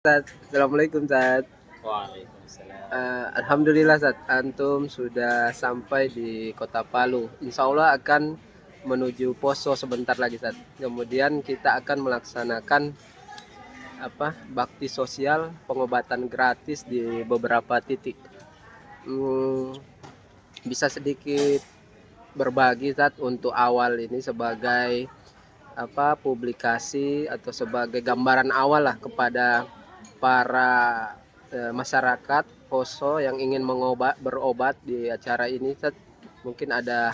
Assalamualaikum Zat. Waalaikumsalam. Alhamdulillah Zat, antum sudah sampai di Kota Palu. Insya Allah akan menuju Poso sebentar lagi Zat. Kemudian kita akan melaksanakan bakti sosial pengobatan gratis di beberapa titik. Hmm, bisa sedikit berbagi Zat untuk awal ini sebagai publikasi atau sebagai gambaran awal lah kepada para masyarakat Poso yang ingin berobat di acara ini. Mungkin ada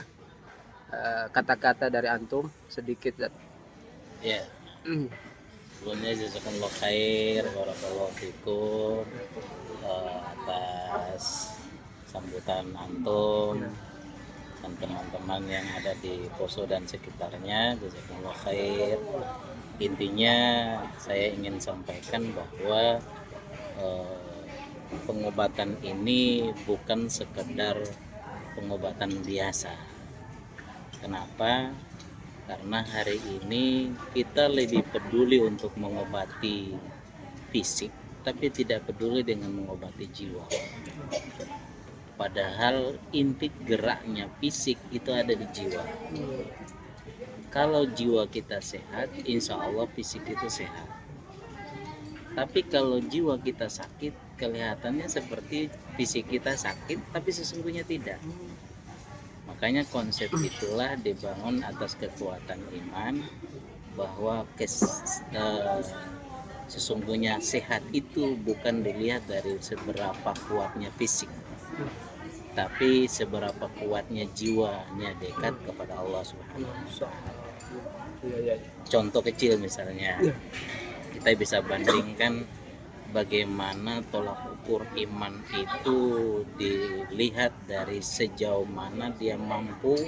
kata-kata dari antum sedikit. Ya, sebelumnya jazakallah khair, barakallahu fikum atas sambutan antum dan teman-teman yang ada di Poso dan sekitarnya. Jazakallah khair. Intinya saya ingin sampaikan bahwa pengobatan ini bukan sekedar pengobatan biasa. Kenapa? Karena hari ini kita lebih peduli untuk mengobati fisik, tapi tidak peduli dengan mengobati jiwa. Padahal inti geraknya fisik itu ada di jiwa. Kalau jiwa kita sehat, insya Allah fisik itu sehat. Tapi kalau jiwa kita sakit, kelihatannya seperti fisik kita sakit, tapi sesungguhnya tidak. Makanya konsep itulah dibangun atas kekuatan iman, bahwa sesungguhnya sehat itu bukan dilihat dari seberapa kuatnya fisik, tapi seberapa kuatnya jiwanya dekat kepada Allah Subhanahu wa Ta'ala. Contoh kecil misalnya, kita bisa bandingkan bagaimana tolak ukur iman itu dilihat dari sejauh mana dia mampu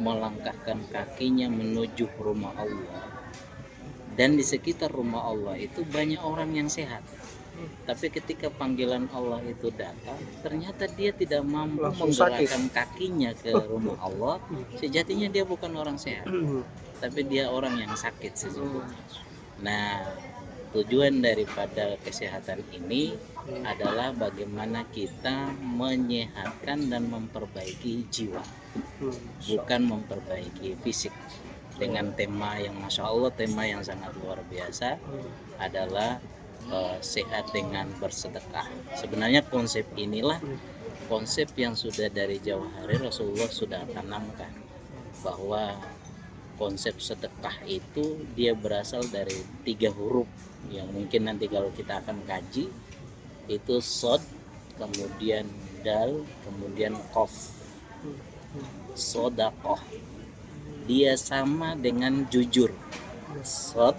melangkahkan kakinya menuju rumah Allah. Dan di sekitar rumah Allah itu banyak orang yang sehat. Tapi ketika panggilan Allah itu datang, ternyata dia tidak mampu menggerakkan kakinya ke rumah Allah. Sejatinya dia bukan orang sehat, tapi dia orang yang sakit sesungguhnya. Nah, tujuan daripada kesehatan ini adalah bagaimana kita menyehatkan dan memperbaiki jiwa, bukan memperbaiki fisik. Dengan tema yang Masya Allah, tema yang sangat luar biasa adalah sehat dengan bersedekah. Sebenarnya konsep inilah konsep yang sudah dari jauh hari Rasulullah sudah tanamkan, bahwa konsep sedekah itu dia berasal dari 3 huruf yang mungkin nanti kalau kita akan kaji, itu sod, kemudian dal, kemudian qaf. Sodakoh dia sama dengan jujur. Sod,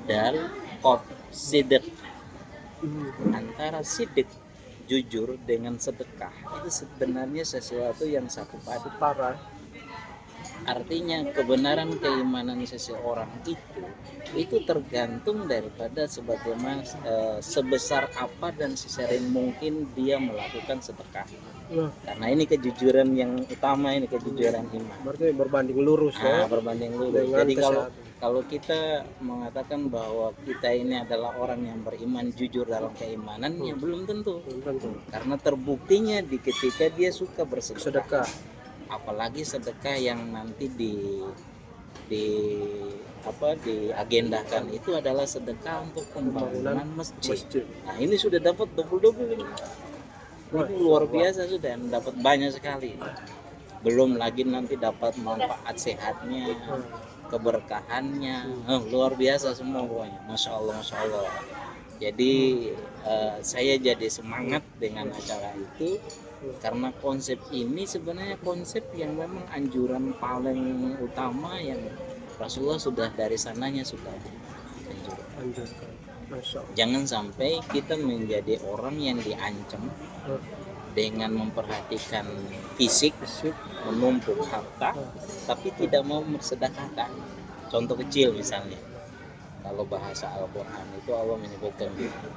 dal, qaf, sidq. Antara sidq, jujur, dengan sedekah itu sebenarnya sesuatu yang satu paket. Artinya kebenaran keimanan seseorang itu tergantung daripada sebagaimana sebesar apa dan sesering mungkin dia melakukan sedekah. Karena ini kejujuran yang utama, ini kejujuran iman. Berarti berbanding lurus berbanding lurus. Jadi kalau kita mengatakan bahwa kita ini adalah orang yang beriman jujur dalam keimanan, ya belum tentu. Karena terbuktinya ketika dia suka bersedekah. Apalagi sedekah yang nanti diagendakan itu adalah sedekah untuk pembangunan masjid. Nah, ini sudah dapat double ini. Ini luar biasa, sudah dapat banyak sekali. Belum lagi nanti dapat manfaat sehatnya, keberkahannya, luar biasa semua pokoknya. Masya Allah. Jadi saya jadi semangat dengan acara itu, karena konsep ini sebenarnya konsep yang memang anjuran paling utama yang Rasulullah sudah dari sananya sudah anjurkan. Jangan sampai kita menjadi orang yang diancam dengan memperhatikan fisik, menumpuk harta, tapi tidak mau bersedekahkan. Contoh kecil misalnya, kalau bahasa Al-Quran itu Allah menyebutkan gitu,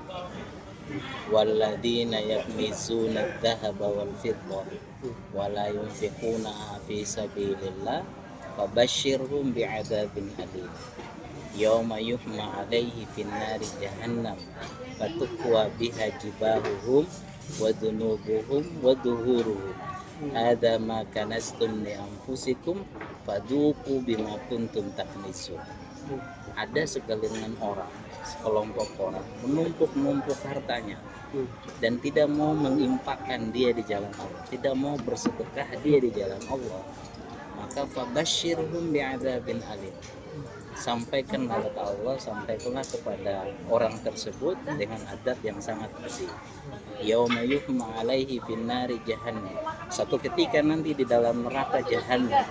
walladzina yaknizuna adh-dhahaba wal fiddah wa la yunfiquna fi sabilillah fabashshirhum bi'adzabin alim yauma yuhma 'alaihi fin nari jahannam fatuqwa biha jibahuhum wa dunubuhum wa duhuruhum. Hadza ma kanastum li anfusikum fadzuqu bima kuntum taknisun. Ada segelingan orang, sekelompok orang menumpuk-numpuk hartanya dan tidak mau menginfakkan dia di jalan Allah, tidak mau bersedekah dia di jalan Allah, maka fabasyirhum bi'adzabin alim. Sampaikanlah kata Allah, sampaikanlah kepada orang tersebut dengan adab yang sangat pedih. Yauma yuhma alaihi finnari jahannam. Satu ketika nanti di dalam neraka jahannam,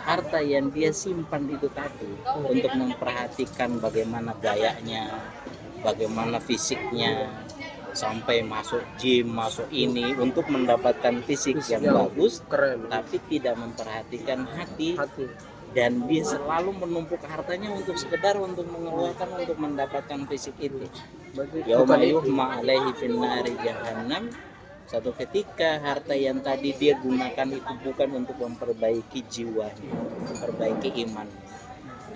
harta yang dia simpan itu tadi untuk memperhatikan bagaimana gayanya, bagaimana fisiknya, sampai masuk gym, masuk ini untuk mendapatkan fisik yang bagus, keren, tapi tidak memperhatikan hati. hati. Dan dia selalu menumpuk hartanya untuk sekedar untuk mengeluarkan untuk mendapatkan fisik itu. Yauma yuhma alaihi finnari jahannam. Satu ketika harta yang tadi dia gunakan itu bukan untuk memperbaiki jiwanya, memperbaiki imannya,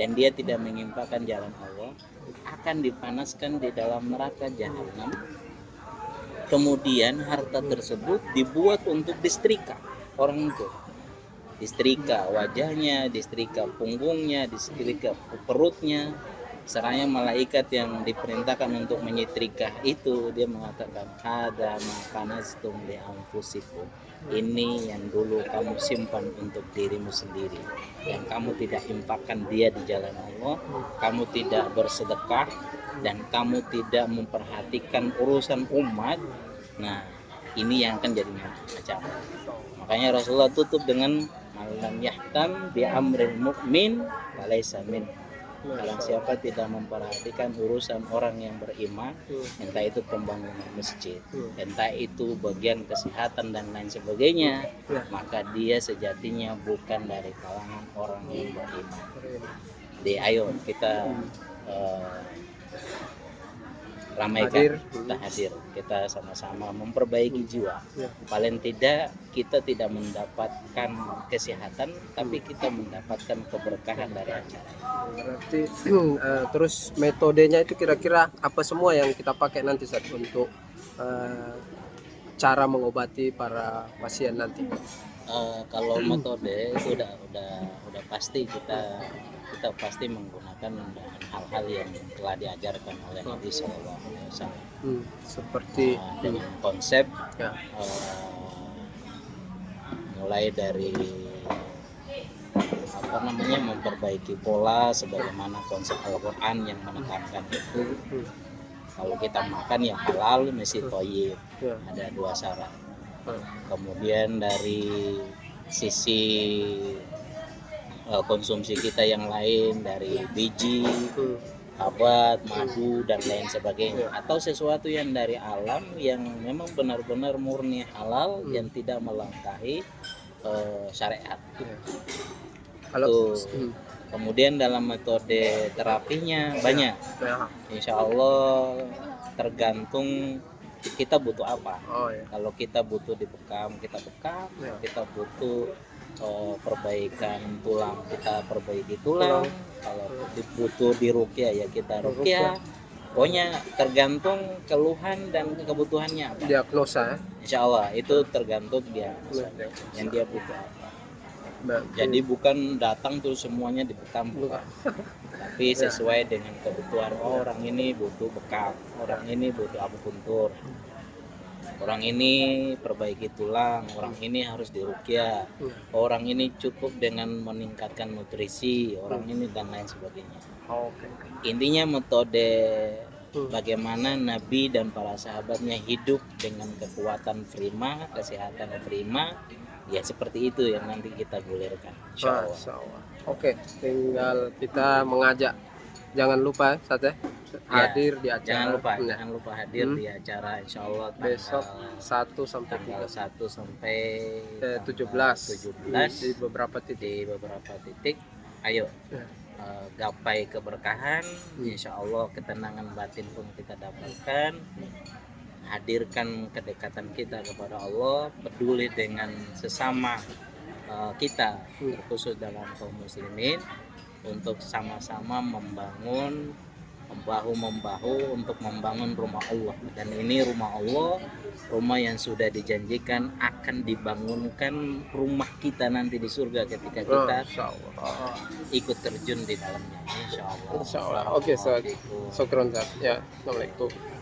dan dia tidak mengimpakkan jalan Allah, akan dipanaskan di dalam neraka jahanam. Kemudian harta tersebut dibuat untuk disetrika orang itu. Disetrika wajahnya, disetrika punggungnya, disetrika perutnya. Seraya malaikat yang diperintahkan untuk menyetrika itu, dia mengatakan, hadza ma kanastum li anfusikum. Ini yang dulu kamu simpan untuk dirimu sendiri, yang kamu tidak infakkan dia di jalan Allah, kamu tidak bersedekah, dan kamu tidak memperhatikan urusan umat. Nah, ini yang akan jadi macam. Makanya Rasulullah tutup dengan malam yahtam bi amril mu'min falaysa min. Kalau siapa tidak memperhatikan urusan orang yang beriman, entah itu pembangunan masjid, entah itu bagian kesehatan dan lain sebagainya, maka dia sejatinya bukan dari kalangan orang yang beriman. Jadi ayo kita ramaikan, kita hadir, kita sama-sama memperbaiki jiwa. Paling tidak kita tidak mendapatkan kesehatan, tapi kita mendapatkan keberkahan dari acara. Berarti terus metodenya itu kira-kira apa semua yang kita pakai nanti saat untuk cara mengobati para pasien nanti? Kalau metode itu udah pasti kita pasti menggunakan hal-hal yang telah diajarkan oleh Nabi Sallallahu Alaihi Wasallam. Seperti dengan konsep mulai dari memperbaiki pola sebagaimana konsep Al-Quran yang menekankan itu. Kalau kita makan yang halal mesti thayyib, ada 2 syarat. Kemudian dari sisi konsumsi kita yang lain, dari biji, habat, madu dan lain sebagainya, atau sesuatu yang dari alam yang memang benar-benar murni halal, yang tidak melangkahi syariat. Kemudian dalam metode terapinya banyak. Insya Allah tergantung kita butuh apa. Kalau kita butuh dibekam, kita bekam. Kita butuh perbaikan tulang, kita perbaiki tulang. Kalau butuh diruqyah ya kita ruqyah. Pokoknya tergantung keluhan dan kebutuhannya apa. Diagnosa. Insya Allah itu tergantung dia yang dia butuh apa. Jadi bukan datang terus semuanya dibekam, bukan. Tapi sesuai dengan kebutuhan. Orang ini butuh bekam, orang ini butuh akupuntur, orang ini perbaiki tulang, orang ini harus diruqyah, orang ini cukup dengan meningkatkan nutrisi, orang ini dan lain sebagainya. Intinya metode bagaimana Nabi dan para sahabatnya hidup dengan kekuatan prima, kesehatan prima, ya seperti itu yang nanti kita gulirkan, insya Allah. Oke, tinggal kita mengajak, jangan lupa hadir di acara. Jangan lupa hadir di acara, insya Allah besok 1 sampai 17 di beberapa titik. Ayo gapai keberkahan, insya Allah ketenangan batin pun kita dapatkan. Hadirkan kedekatan kita kepada Allah, peduli dengan sesama kita, khusus dalam kaum muslimin, untuk sama-sama membangun bahu membahu untuk membangun rumah Allah. Dan ini rumah Allah, rumah yang sudah dijanjikan akan dibangunkan rumah kita nanti di surga ketika kita Insyaallah. ikut terjun di dalamnya, insya Allah. Insyaallah. Oke, Ustaz. Gitu. Syukron, Ustaz. Ya, Assalamualaikum.